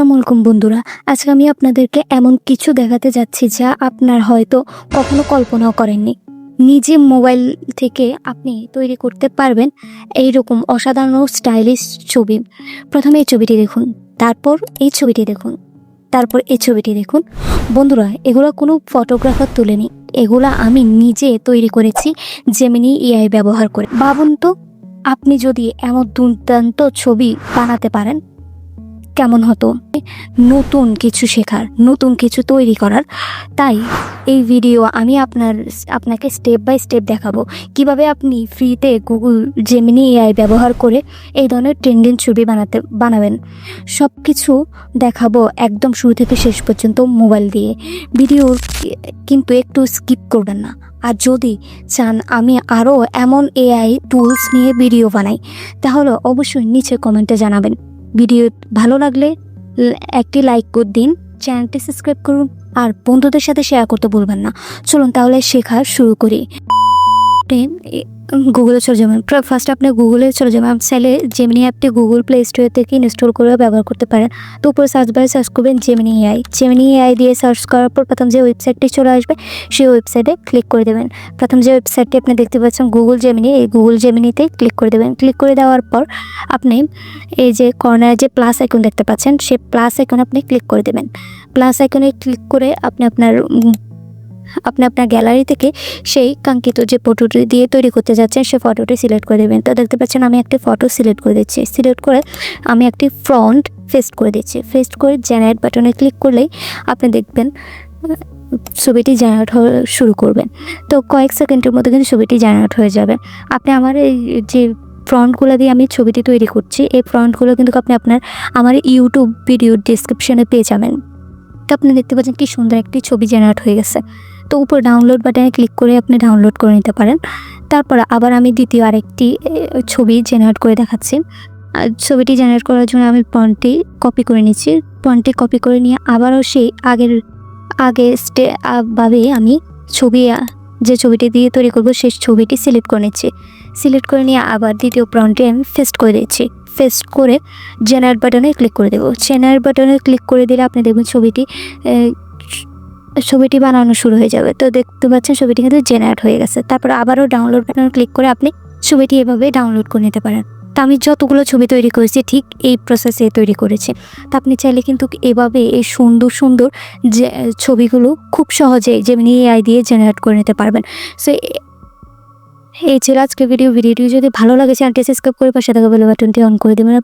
আসসালামু আলাইকুম বন্ধুরা, আজকে আমি আপনাদেরকে এমন কিছু দেখাতে যাচ্ছি যা আপনার হয়তো কখনো কল্পনাও করেননি। নিজে মোবাইল থেকে আপনি তৈরি করতে পারবেন এইরকম অসাধারণ স্টাইলিশ ছবি। প্রথমে এই ছবিটি দেখুন, তারপর এই ছবিটি দেখুন, তারপর এই ছবিটি দেখুন। বন্ধুরা, এগুলো কোনো ফটোগ্রাফার তোলেনি, এগুলা আমি নিজে তৈরি করেছি জেমিনি এআই ব্যবহার করে। ভাবুন তো, আপনি যদি এমন দুর্দান্ত ছবি বানাতে পারেন কেমন হতো। নতুন কিছু শেখার, নতুন কিছু তৈরি করার। তাই এই ভিডিও আমি আপনাকে স্টেপ বাই স্টেপ দেখাবো কিভাবে আপনি ফ্রিতে গুগল জেমিনি এআই ব্যবহার করে এই ধরনের ট্রেন্ডিং ছবি বানাবেন। সব কিছু দেখাবো একদম শুরু থেকে শেষ পর্যন্ত মোবাইল দিয়ে। ভিডিও কিন্তু একটু স্কিপ করবেন না। আর যদি চান আমি আরও এমন এআই টুলস নিয়ে ভিডিও বানাই, তাহলে অবশ্যই নিচে কমেন্টে জানাবেন। ভিডিও ভালো লাগলে একটি লাইক করে দিন, চ্যানেলটি সাবস্ক্রাইব করুন আর বন্ধুদের সাথে শেয়ার করতে ভুলবেন না। চলুন তাহলে শেখা শুরু করি। গুগলে চলে যাবেন। ফার্স্ট আপনি গুগলে চলে যাবেন। চাইলে জেমিনি অ্যাপটি গুগল প্লে স্টোর থেকে ইনস্টল করে ব্যবহার করতে পারেন। তো উপরে সার্চ বারে সার্চ করবেন জেমিনি এআই। জেমিনি এআই দিয়ে সার্চ করার পর প্রথম যে ওয়েবসাইটটি চলে আসবে সেই ওয়েবসাইটে ক্লিক করে দেবেন। প্রথম যে ওয়েবসাইটটি আপনি দেখতে পাচ্ছেন গুগল জেমিনি, এই গুগল জেমিনিতে ক্লিক করে দেবেন। ক্লিক করে দেওয়ার পর আপনি এই যে কর্নারে যে প্লাস আইকন দেখতে পাচ্ছেন, সেই প্লাস আইকনে আপনি ক্লিক করে দেবেন। প্লাস আইকনে ক্লিক করে আপনি আপনার গ্যালারি থেকে সেই কাঙ্ক্ষিত যে ফটোটি দিয়ে তৈরি করতে যাচ্ছেন সেই ফটোটি সিলেক্ট করে দেবেন। তো দেখতে পাচ্ছেন আমি একটি ফটো সিলেক্ট করে দিচ্ছি। সিলেক্ট করে আমি একটি ফ্রন্ট পেস্ট করে দিচ্ছি। পেস্ট করে জেনারেট বাটনে ক্লিক করলেই আপনি দেখবেন ছবিটি জেনারেট হওয়া শুরু করবেন। তো কয়েক সেকেন্ডের মধ্যে কিন্তু ছবিটি জেনারেট হয়ে যাবে। আপনি আমার এই যে ফ্রন্টগুলো দিয়ে আমি ছবিটি তৈরি করছি, এই ফ্রন্টগুলো কিন্তু আপনি আমার ইউটিউব ভিডিওর ডিসক্রিপশনে পেয়ে যাবেন। তো আপনি দেখতে পাচ্ছেন কি সুন্দর একটি ছবি জেনারেট হয়ে গেছে। তো উপর ডাউনলোড বাটনে ক্লিক করে আপনি ডাউনলোড করে নিতে পারেন। তারপর আবার আমি দ্বিতীয় আরেকটি ছবি জেনারেট করে দেখাচ্ছি। ছবিটি জেনারেট করার জন্য আমি ফন্টটি কপি করে নিচ্ছি। ফন্টটি কপি করে নিয়ে আবারও সেই আগে ভাবে আমি যে ছবিটি দিয়ে তৈরি করব সেই ছবিটি সিলেক্ট করে নিচ্ছি। সিলেক্ট করে নিয়ে আবার দ্বিতীয় ফ্রন্টে আমি পেস্ট করে দিচ্ছি। পেস্ট করে জেনারেট বাটনে ক্লিক করে দেবো। জেনারেট বাটনে ক্লিক করে দিলে আপনি দেখবেন ছবিটি বানানো শুরু হয়ে যাবে। তো দেখতে পাচ্ছেন ছবিটি কিন্তু জেনারেট হয়ে গেছে। তারপর আবারও ডাউনলোড বাটনে ক্লিক করে আপনি ছবিটি এভাবে ডাউনলোড করে নিতে পারেন। তো আমি যতগুলো ছবি তৈরি করেছি ঠিক এই প্রসেসে তৈরি করেছি। তো আপনি চাইলে কিন্তু এভাবে এই সুন্দর সুন্দর যে ছবিগুলো খুব সহজেই জেমিনি এআই দিয়ে জেনারেট করে নিতে পারবেন। সো এই ছিল আজকের ভিডিওটি যদি ভালো লাগে চ্যানেলটি সাবস্ক্রাইব করে পাশে থাকা বেল বাটনটি অন করে দেবেন।